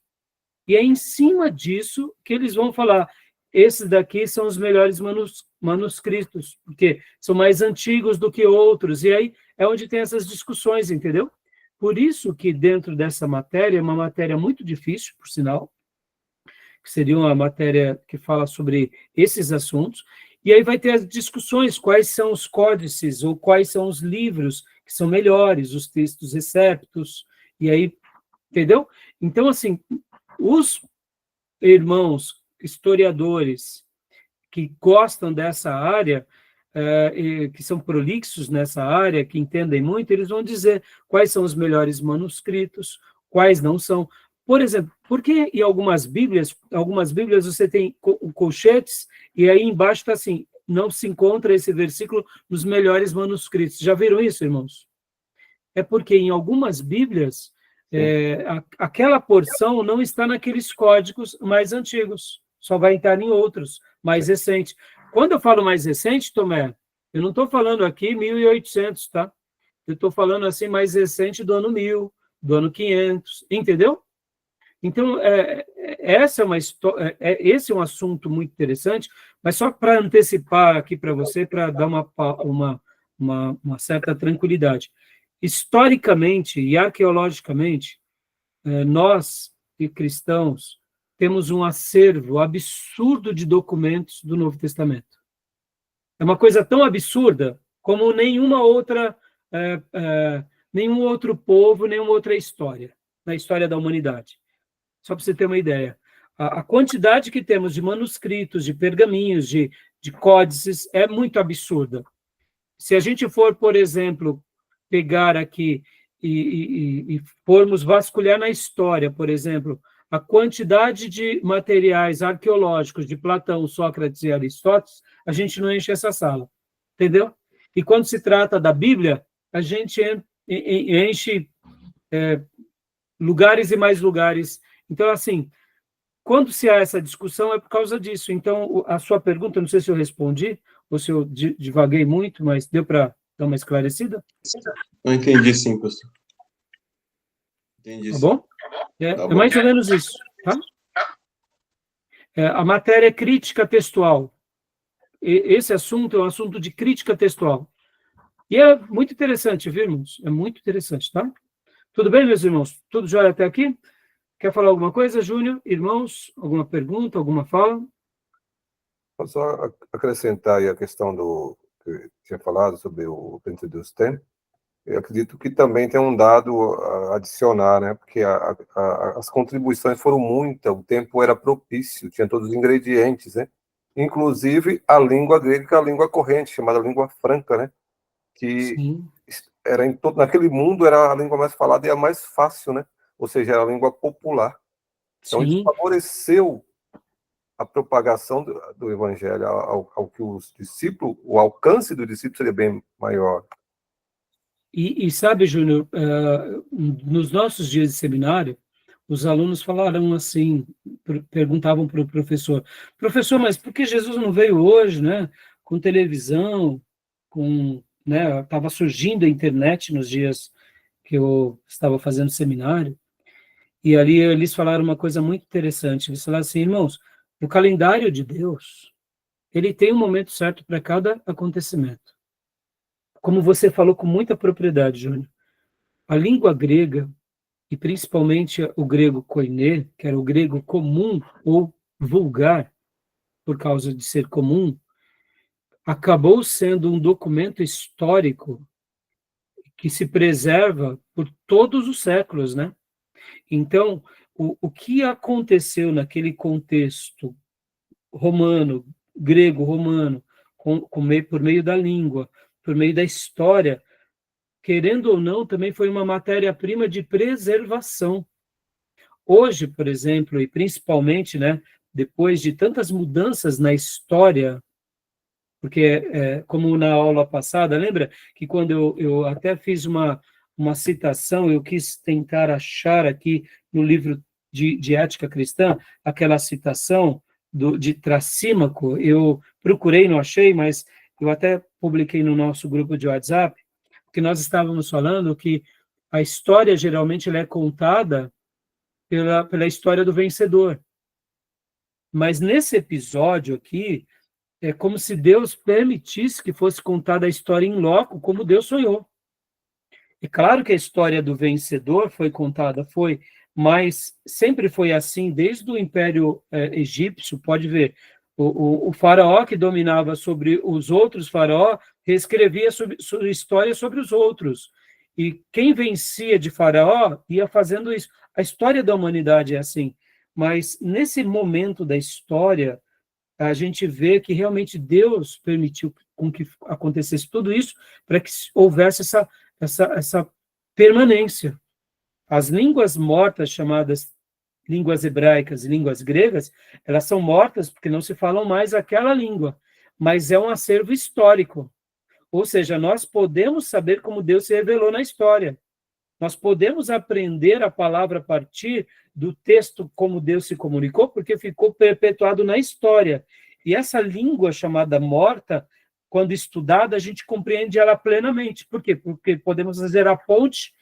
E é em cima disso que eles vão falar, esses daqui são os melhores manuscritos, porque são mais antigos do que outros, e aí é onde tem essas discussões, entendeu? Por isso que dentro dessa matéria, é uma matéria muito difícil, por sinal, que seria uma matéria que fala sobre esses assuntos, e aí vai ter as discussões, quais são os códices, ou quais são os livros que são melhores, os textos receptos, e aí, entendeu? Então, assim, os irmãos historiadores que gostam dessa área, que são prolixos nessa área, que entendem muito, eles vão dizer quais são os melhores manuscritos, quais não são. Por exemplo, porque em algumas Bíblias você tem colchetes, e aí embaixo está assim, não se encontra esse versículo nos melhores manuscritos. Já viram isso, irmãos? É porque em algumas Bíblias, aquela porção não está naqueles códigos mais antigos, só vai estar em outros, mais recentes. Quando eu falo mais recente, Tomé, eu não estou falando aqui 1800, tá? Eu estou falando assim mais recente do ano 1000, do ano 500, entendeu? Então, essa é uma história, esse é um assunto muito interessante, mas só para antecipar aqui para você, para dar uma certa tranquilidade. Historicamente e arqueologicamente, nós, cristãos, temos um acervo absurdo de documentos do Novo Testamento. É uma coisa tão absurda como nenhum outro povo, nenhuma outra história, na história da humanidade. Só para você ter uma ideia. A quantidade que temos de manuscritos, de pergaminhos, de códices, é muito absurda. Se a gente for, por exemplo, pegar aqui e formos vasculhar na história, por exemplo, a quantidade de materiais arqueológicos de Platão, Sócrates e Aristóteles, a gente não enche essa sala, entendeu? E quando se trata da Bíblia, a gente enche lugares e mais lugares. Então, assim, quando se há essa discussão, é por causa disso. Então, a sua pergunta, não sei se eu respondi, ou se eu divaguei muito, mas deu para dar uma esclarecida? Eu entendi sim, pastor. Entendi Tá sim. bom? Tá bom. Mais ou menos isso, tá? A matéria é crítica textual. Esse assunto é um assunto de crítica textual. E é muito interessante, viu, irmãos? É muito interessante, tá? Tudo bem, meus irmãos? Tudo jóia até aqui? Quer falar alguma coisa, Júnior? Irmãos, alguma pergunta, alguma fala? Vou só acrescentar aí a questão que tinha falado sobre o Pentecostés. Eu acredito que também tem um dado a adicionar, né? Porque as contribuições foram muitas, o tempo era propício, tinha todos os ingredientes, né? Inclusive a língua grega, que é a língua corrente, chamada língua franca, né? Que Sim, era naquele mundo era a língua mais falada e a mais fácil, né? Ou seja, era a língua popular. Então isso sim. favoreceu a propagação do evangelho ao que os discípulos, o alcance do discípulo seria bem maior. E sabe, Júnior, nos nossos dias de seminário, os alunos falaram assim, perguntavam para o professor, mas por que Jesus não veio hoje, né? Com televisão, né? Estava surgindo a internet nos dias que eu estava fazendo seminário, e ali eles falaram uma coisa muito interessante. Eles falaram assim, irmãos, o calendário de Deus, ele tem um momento certo para cada acontecimento. Como você falou com muita propriedade, Júnior, a língua grega, e principalmente o grego koiné, que era o grego comum ou vulgar, por causa de ser comum, acabou sendo um documento histórico que se preserva por todos os séculos, né? Então, o que aconteceu naquele contexto romano, grego-romano, por meio da língua, por meio da história, querendo ou não, também foi uma matéria-prima de preservação. Hoje, por exemplo, e principalmente, né, depois de tantas mudanças na história, porque, como na aula passada, lembra que quando eu até fiz uma citação, eu quis tentar achar aqui no livro de Ética Cristã, aquela citação de Tracímaco, eu procurei, não achei, mas eu até publiquei no nosso grupo de WhatsApp, que nós estávamos falando que a história geralmente ela é contada pela história do vencedor. Mas nesse episódio aqui, é como se Deus permitisse que fosse contada a história em loco, como Deus sonhou. É claro que a história do vencedor foi contada, mas sempre foi assim, desde o Império Egípcio, pode ver, o faraó que dominava sobre os outros faraó, reescrevia sua história sobre os outros. E quem vencia de faraó ia fazendo isso. A história da humanidade é assim. Mas nesse momento da história, a gente vê que realmente Deus permitiu com que acontecesse tudo isso para que houvesse essa permanência. As línguas mortas, chamadas línguas hebraicas e línguas gregas, elas são mortas porque não se falam mais aquela língua, mas é um acervo histórico. Ou seja, nós podemos saber como Deus se revelou na história. Nós podemos aprender a palavra a partir do texto como Deus se comunicou, porque ficou perpetuado na história. E essa língua chamada morta, quando estudada, a gente compreende ela plenamente. Por quê? Porque podemos fazer a ponte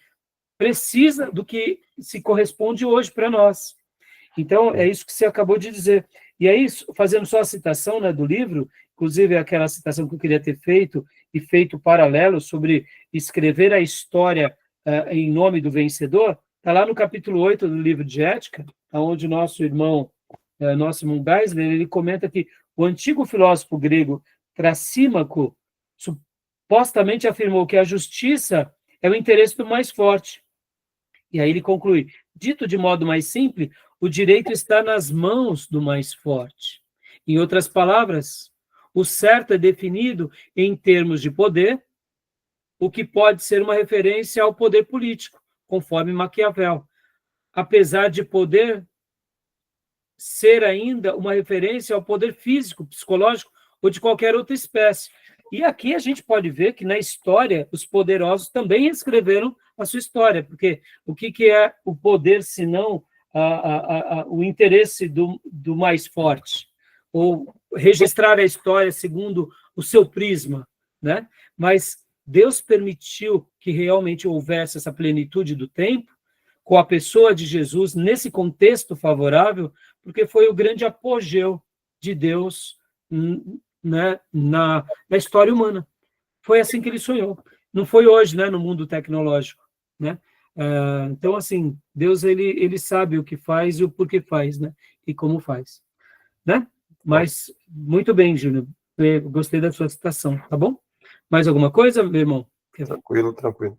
precisa do que se corresponde hoje para nós. Então, é isso que você acabou de dizer. E aí, fazendo só a citação, né, do livro, inclusive aquela citação que eu queria ter feito, e feito paralelo sobre escrever a história em nome do vencedor, está lá no capítulo 8 do livro de Ética, onde nosso irmão Geisler, ele comenta que o antigo filósofo grego Tracímaco supostamente afirmou que a justiça é o interesse do mais forte. E aí ele conclui, dito de modo mais simples, o direito está nas mãos do mais forte. Em outras palavras, o certo é definido em termos de poder, o que pode ser uma referência ao poder político, conforme Maquiavel. Apesar de poder ser ainda uma referência ao poder físico, psicológico ou de qualquer outra espécie. E aqui a gente pode ver que na história os poderosos também escreveram a sua história, porque o que é o poder senão o interesse do mais forte? Ou registrar a história segundo o seu prisma, né? Mas Deus permitiu que realmente houvesse essa plenitude do tempo, com a pessoa de Jesus, nesse contexto favorável, porque foi o grande apogeu de Deus, né, na história humana. Foi assim que ele sonhou. Não foi hoje, né, no mundo tecnológico, né? Então, assim, Deus, ele sabe o que faz e o porquê faz, né? E como faz, né? Mas, muito bem, Júnior. Gostei da sua citação, tá bom? Mais alguma coisa, meu irmão? Tranquilo, tranquilo.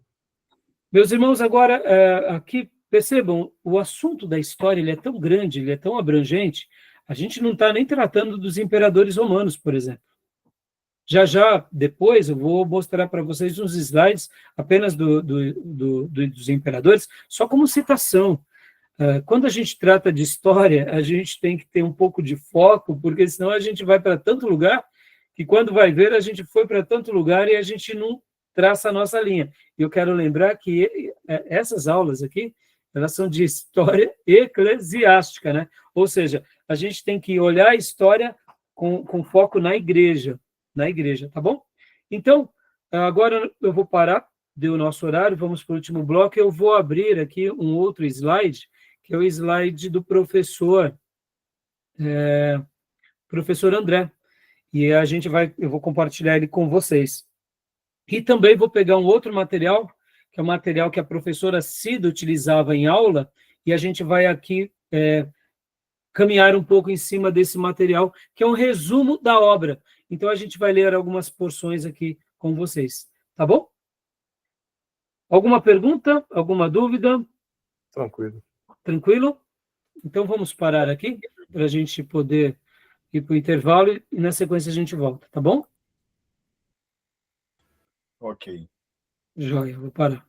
Meus irmãos, agora, aqui, percebam, o assunto da história ele é tão grande, ele é tão abrangente, a gente não está nem tratando dos imperadores romanos, por exemplo. Já, depois, eu vou mostrar para vocês uns slides apenas dos imperadores, só como citação. Quando a gente trata de história, a gente tem que ter um pouco de foco, porque senão a gente vai para tanto lugar, que quando vai ver, a gente foi para tanto lugar e a gente não traça a nossa linha. E eu quero lembrar que essas aulas aqui, elas são de história eclesiástica, né? Ou seja, a gente tem que olhar a história com foco na igreja, tá bom? Então, agora eu vou parar, deu o nosso horário, vamos para o último bloco, eu vou abrir aqui um outro slide, que é o slide do professor André, e eu vou compartilhar ele com vocês. E também vou pegar um outro material, que é o material que a professora Cida utilizava em aula, e a gente vai aqui caminhar um pouco em cima desse material, que é um resumo da obra. Então, a gente vai ler algumas porções aqui com vocês, tá bom? Alguma pergunta? Alguma dúvida? Tranquilo. Tranquilo? Então, vamos parar aqui, para a gente poder ir para o intervalo, e na sequência a gente volta, tá bom? Ok. Joia, vou parar.